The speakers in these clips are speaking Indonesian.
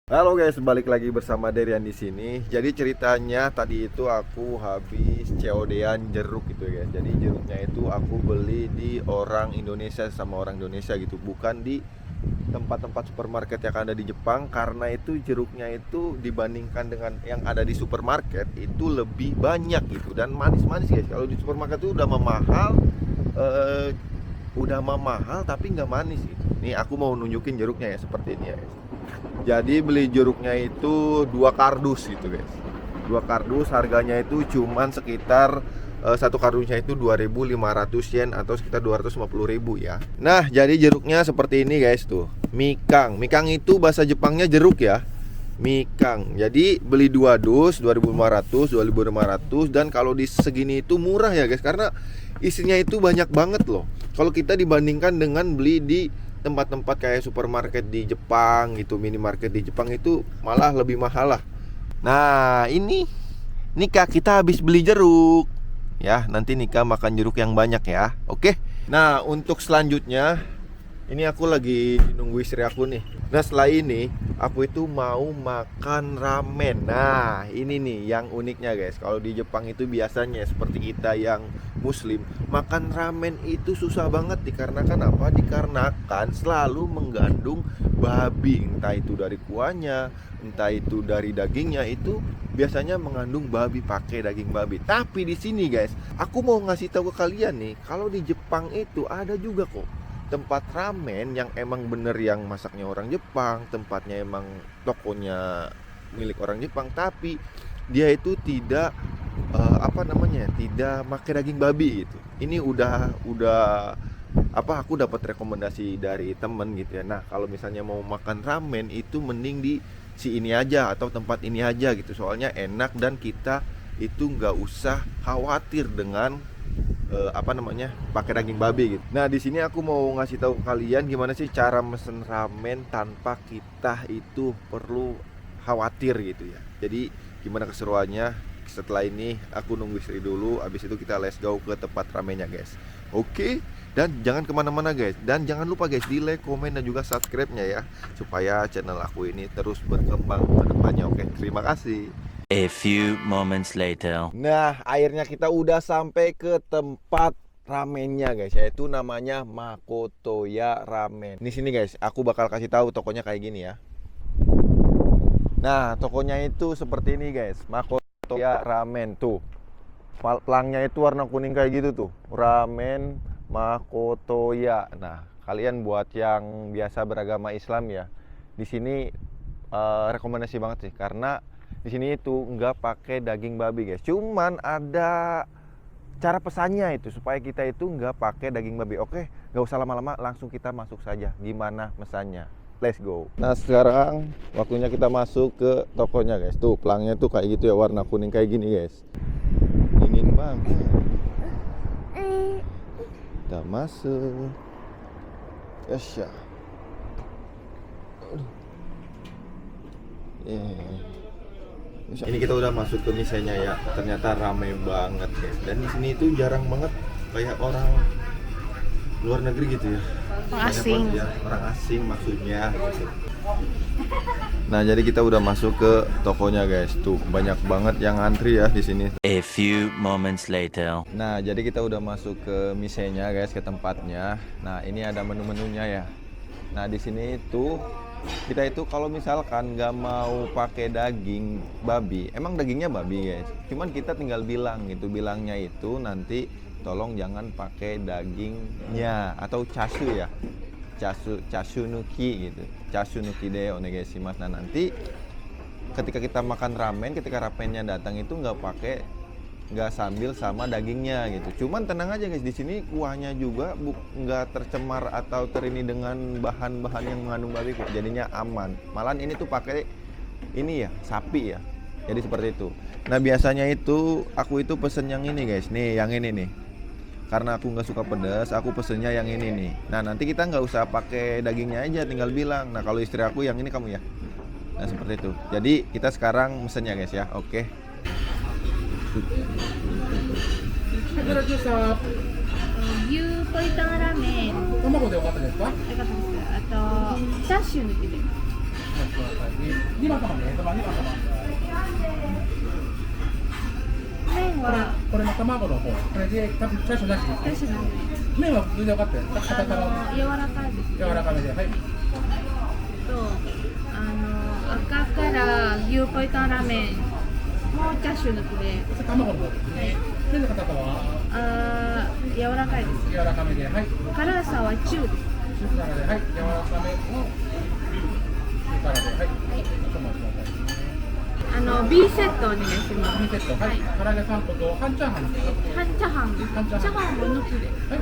Halo guys, balik lagi bersama Derian di sini. Jadi ceritanya tadi itu aku habis COD-an jeruk gitu ya guys. Jadi jeruknya itu aku beli di orang Indonesia sama orang Indonesia gitu, bukan di tempat-tempat supermarket yang ada di Jepang. Karena itu jeruknya itu dibandingkan dengan yang ada di supermarket itu lebih banyak gitu dan manis-manis guys. Kalau di supermarket itu udah mahal tapi nggak manis gitu. Nih aku mau nunjukin jeruknya ya seperti ini ya guys. Jadi beli jeruknya itu 2 kardus gitu guys. 2 kardus harganya itu cuman sekitar satu kardusnya itu 2.500 yen atau sekitar 250.000 ya. Nah, jadi jeruknya seperti ini guys tuh. Mikang. Mikang itu bahasa Jepangnya jeruk ya. Mikang. Jadi beli 2 dus 2.500 dan kalau di segini itu murah ya guys karena isinya itu banyak banget loh. Kalau kita dibandingkan dengan beli di tempat-tempat kayak supermarket di Jepang gitu, minimarket di Jepang itu malah lebih mahal lah. Nah ini Nika kita habis beli jeruk ya, nanti Nika makan jeruk yang banyak ya. Oke. Nah untuk selanjutnya ini aku lagi nunggu istri aku nih. Nah setelah ini aku itu mau makan ramen. Nah ini nih yang uniknya guys. Kalau di Jepang itu biasanya seperti kita yang muslim, makan ramen itu susah banget. Dikarenakan apa? Dikarenakan selalu mengandung babi. Entah itu dari kuahnya, entah itu dari dagingnya, itu biasanya mengandung babi, pakai daging babi. Tapi di sini guys, aku mau ngasih tahu ke kalian nih, kalau di Jepang itu ada juga kok tempat ramen yang emang bener yang masaknya orang Jepang, tempatnya emang tokonya milik orang Jepang, tapi dia itu tidak tidak pakai daging babi gitu. Ini udah aku dapat rekomendasi dari temen gitu ya. Nah kalau misalnya mau makan ramen itu mending di si ini aja atau tempat ini aja gitu, soalnya enak dan kita itu nggak usah khawatir dengan pakai daging babi gitu. Nah di sini aku mau ngasih tahu kalian gimana sih cara mesen ramen tanpa kita itu perlu khawatir gitu ya. Jadi gimana keseruannya, setelah ini aku nunggu istri dulu, abis itu kita let's go ke tempat ramennya guys. Oke. Dan jangan kemana-mana guys. Dan jangan lupa guys di like, komen dan juga subscribe-nya ya, supaya channel aku ini terus berkembang ke depannya. Oke, terima kasih. A few moments later. Nah, akhirnya kita udah sampai ke tempat ramennya guys, yaitu namanya Makotoya Ramen. Di sini guys, aku bakal kasih tahu tokonya kayak gini ya. Nah, tokonya itu seperti ini guys, Makotoya Ramen tuh. Pelangnya itu warna kuning kayak gitu tuh. Ramen Makotoya. Nah, kalian buat yang biasa beragama Islam ya, di sini rekomendasi banget sih karena di sini itu nggak pakai daging babi guys. Cuman ada cara pesannya itu supaya kita itu nggak pakai daging babi. Oke, nggak usah lama-lama, langsung kita masuk saja. Gimana pesannya? Let's go. Nah sekarang waktunya kita masuk ke tokonya guys. Tuh pelangnya tuh kayak gitu ya, warna kuning kayak gini guys. Dingin banget. Kita masuk. Yes ya. Ini kita udah masuk ke misenya ya. Ternyata rame banget guys. Dan di sini itu jarang banget kayak orang luar negeri gitu ya. Orang asing. Ya, orang asing maksudnya gitu. Nah, jadi kita udah masuk ke tokonya guys. Tuh, banyak banget yang antri ya di sini. A few moments later. Nah, jadi kita udah masuk ke misenya guys, ke tempatnya. Nah, ini ada menu-menunya ya. Nah, di sini itu kita itu kalau misalkan nggak mau pakai daging babi, emang dagingnya babi guys, cuman kita tinggal bilang gitu, bilangnya itu nanti tolong jangan pakai dagingnya atau chashu ya, chashu nuki gitu, chashu nuki de onegaishimasu. Nah nanti ketika kita makan ramen, ketika ramennya datang itu nggak sambil sama dagingnya gitu. Cuman tenang aja guys, di sini kuahnya juga nggak tercemar atau terini dengan bahan-bahan yang mengandung babi kok. Jadinya aman. Malahan ini tuh pakai ini ya, sapi ya. Jadi seperti itu. Nah biasanya itu aku itu pesen yang ini guys. Nih yang ini nih. Karena aku nggak suka pedas, aku pesennya yang ini nih. Nah nanti kita nggak usah pakai dagingnya aja, tinggal bilang. Nah kalau istri aku yang ini kamu ya. Nah seperti itu. Jadi kita sekarang mesennya guys ya. Oke. 牛ポリタンラーメン。卵でよかったですか？よかったです。あとチャーシュー抜きで。ちください。2番様ね、2番様。麺はこれの卵の方、これで多分チャーシューなしですね。私なんで麺は全然分かってる。硬さ柔らかいです。柔らかめで、はい。と赤から牛ポイトンラーメンもうチャーシュー抜きで、それ卵の方ですね。麺の硬さは柔らかいです。柔らかめで、はい。辛さは中です。中辛で、はい。柔らかめの中辛で、はい。お待ちください。B セットお願いします。 2セット、はい。唐揚げ3個と半チャーハンですか？半チャーハンです。半チャーハンチャーハンも抜きで、はい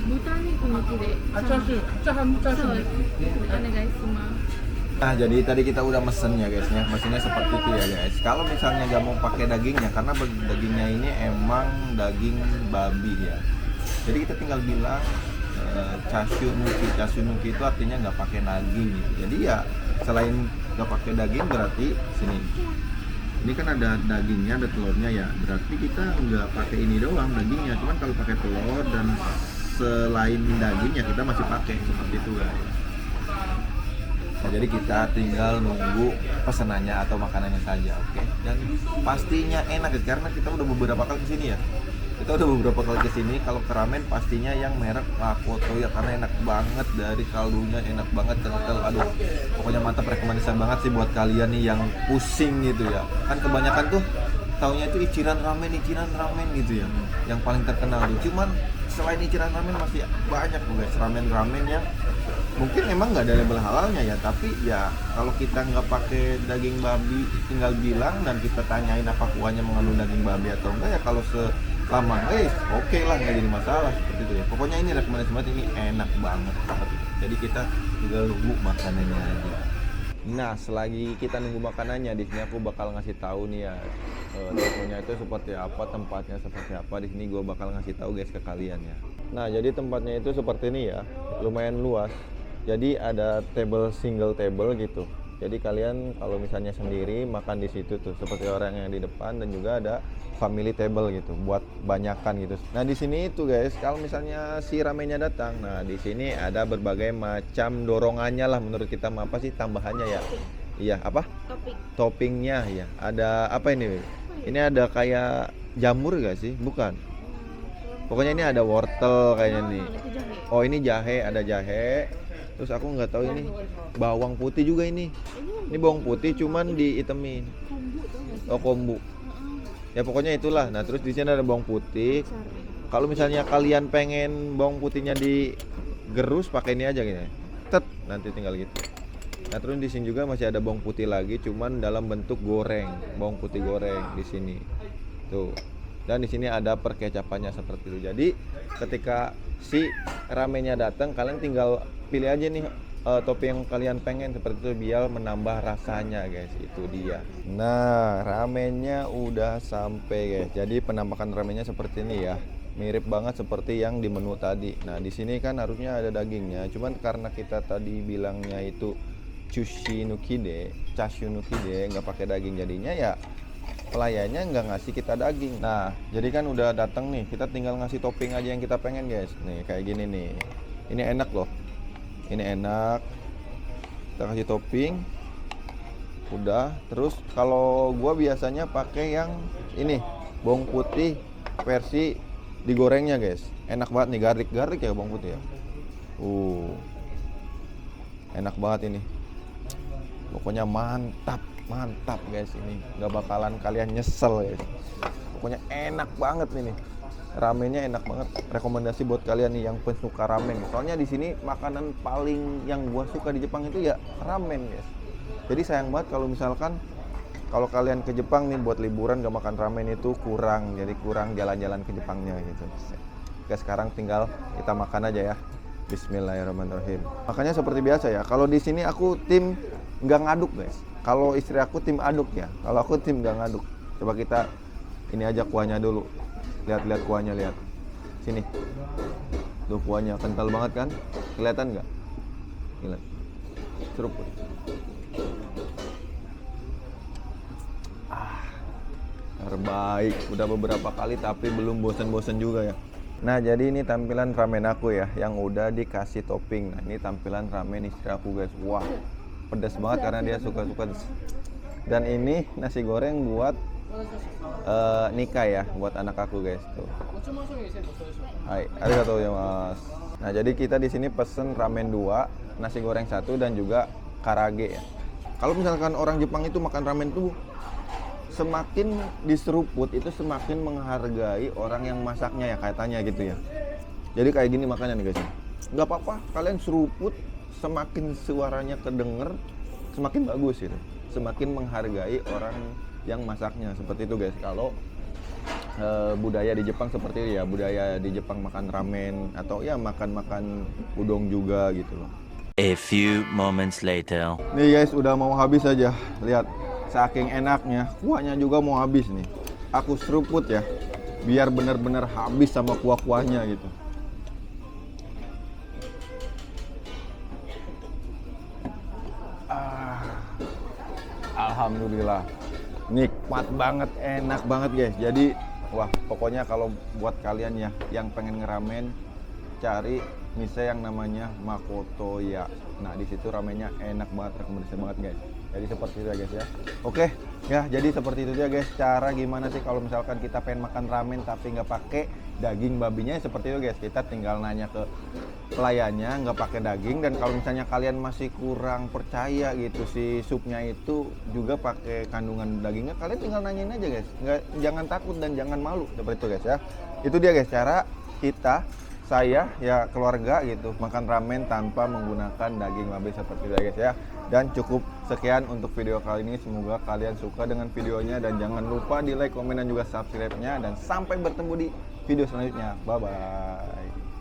豚肉抜きで。チャーシュー、チャーハンチャーシューそうです。お願いします。Nah, jadi tadi kita udah mesen ya guys ya, mesennya seperti itu ya guys. Kalau misalnya nggak mau pakai dagingnya, karena dagingnya ini emang daging babi ya. Jadi kita tinggal bilang chashu nuki itu artinya nggak pakai daging gitu. Jadi ya selain nggak pakai daging berarti sini. Ini kan ada dagingnya, ada telurnya ya. Berarti kita nggak pakai ini doang dagingnya. Cuman kalau pakai telur dan selain dagingnya kita masih pakai seperti itu guys. Nah, jadi kita tinggal nunggu pesanannya atau makanannya saja, oke? Dan pastinya enak guys, karena kita udah beberapa kali kesini ya. Kita udah beberapa kali kesini. Kalau ke ramen pastinya yang merek Makoto ya, karena enak banget dari kaldunya, enak banget kental. Aduh, pokoknya mantap, rekomendasi banget sih buat kalian nih yang pusing gitu ya. Kan kebanyakan tuh taunya itu Ichiran ramen gitu ya, yang paling terkenal tuh. Cuman selain Ichiran ramen masih banyak tuh guys, ramen yang mungkin emang nggak ada label halalnya ya, tapi ya kalau kita nggak pakai daging babi tinggal bilang dan kita tanyain apa kuahnya mengandung daging babi atau enggak ya, kalau selama oke lah, nggak jadi masalah seperti itu ya. Pokoknya ini rekomendasi banget, ini enak banget seperti itu. Jadi kita tinggal nunggu makanannya aja. Nah, selagi kita nunggu makanannya, di sini aku bakal ngasih tahu nih ya, tokonya itu seperti apa, tempatnya seperti apa. Di sini gue bakal ngasih tahu guys ke kalian ya. Nah, jadi tempatnya itu seperti ini ya, lumayan luas. Jadi ada single table gitu. Jadi kalian kalau misalnya sendiri makan di situ tuh seperti orang yang di depan, dan juga ada family table gitu buat banyakan gitu. Nah, di sini itu guys, kalau misalnya si ramennya datang, nah di sini ada berbagai macam dorongannya lah, menurut kita apa sih tambahannya ya? Iya, apa? Toppingnya ya. Ada apa ini? Ini ada kayak jamur gak sih? Bukan. Pokoknya ini ada wortel kayaknya nih. Oh, ini jahe, ada jahe. Terus aku nggak tahu ini bawang putih juga ini. Ini bawang putih cuman diitemin. Oh, kombu. Ya pokoknya itulah. Nah, terus di sini ada bawang putih. Kalau misalnya kalian pengen bawang putihnya digerus, pakai ini aja gini. Tet, nanti tinggal gitu. Nah, terus di sini juga masih ada bawang putih lagi, cuman dalam bentuk goreng, bawang putih goreng di sini. Tuh. Dan di sini ada perkecapannya seperti itu. Jadi ketika si ramennya datang, kalian tinggal pilih aja nih topping yang kalian pengen seperti itu biar menambah rasanya guys. Itu dia. Nah, ramennya udah sampai guys. Jadi penampakan ramennya seperti ini ya. Mirip banget seperti yang di menu tadi. Nah, di sini kan harusnya ada dagingnya. Cuman karena kita tadi bilangnya itu chashu nukide, nggak pakai daging, jadinya ya pelayannya nggak ngasih kita daging. Nah, jadi kan udah datang nih, kita tinggal ngasih topping aja yang kita pengen guys. Nih kayak gini nih. Ini enak loh. Ini enak. Kita kasih topping. Udah. Terus kalau gua biasanya pakai yang ini, bawang putih versi digorengnya guys. Enak banget nih, garlic ya bawang putih ya. Enak banget ini. Pokoknya mantap guys, ini nggak bakalan kalian nyesel guys. Pokoknya enak banget ini, ramennya enak banget. Rekomendasi buat kalian nih yang pesuka ramen. Soalnya di sini makanan paling yang gua suka di Jepang itu ya ramen guys. Jadi sayang banget kalau misalkan kalau kalian ke Jepang nih buat liburan gak makan ramen, itu kurang. Jadi kurang jalan-jalan ke Jepangnya gitu. Oke, sekarang tinggal kita makan aja ya. Bismillahirrahmanirrahim. Makanya seperti biasa ya, kalau di sini aku tim nggak ngaduk guys. Kalau istri aku tim aduk ya. Kalau aku tim nggak ngaduk. Coba kita ini aja kuahnya dulu. Lihat kuahnya, lihat. Sini. Tuh kuahnya kental banget kan? Kelihatan nggak? Lihat. Seruput. Terbaik. Udah beberapa kali tapi belum bosan-bosan juga ya. Nah, jadi ini tampilan ramen aku ya, yang udah dikasih topping. Nah, ini tampilan ramen istri aku guys. Wah, pedas banget karena dia suka pedas. Dan ini nasi goreng buat nikah ya, buat anak aku guys tuh. Hai, arigatou gozaimasu. Nah, jadi kita di sini pesen ramen 2, nasi goreng 1 dan juga karage ya. Kalau misalkan orang Jepang itu makan ramen tuh semakin diseruput itu semakin menghargai orang yang masaknya ya katanya gitu ya. Jadi kayak gini makanya nih guys. Nggak apa-apa kalian seruput, semakin suaranya kedenger semakin bagus gitu. Semakin menghargai orang yang masaknya seperti itu guys. Kalau budaya di Jepang seperti itu ya, budaya di Jepang makan ramen atau ya makan udon juga gitu loh. A few moments later. Nih guys, udah mau habis aja. Lihat, saking enaknya, kuahnya juga mau habis nih. Aku seruput ya, biar bener-bener habis sama kuah-kuahnya gitu. Alhamdulillah, nikmat banget, enak banget guys. Jadi, wah pokoknya kalau buat kalian ya yang pengen ngeramen, cari mise yang namanya Makoto ya. Nah di situ ramennya enak banget, rekomendasi banget guys. Jadi seperti itu ya guys ya. Oke ya, jadi seperti itu ya guys. Cara gimana sih kalau misalkan kita pengen makan ramen tapi nggak pakai daging babinya, seperti itu guys. Kita tinggal nanya ke pelayannya nggak pakai daging. Dan kalau misalnya kalian masih kurang percaya gitu si supnya itu juga pakai kandungan dagingnya, kalian tinggal nanyain aja guys. Jangan takut dan jangan malu, seperti itu guys ya. Itu dia guys cara kita, saya ya keluarga gitu makan ramen tanpa menggunakan daging babi seperti itu guys ya. Dan cukup sekian untuk video kali ini, semoga kalian suka dengan videonya dan jangan lupa di like, komen dan juga subscribe-nya, dan sampai bertemu di video selanjutnya. Bye bye.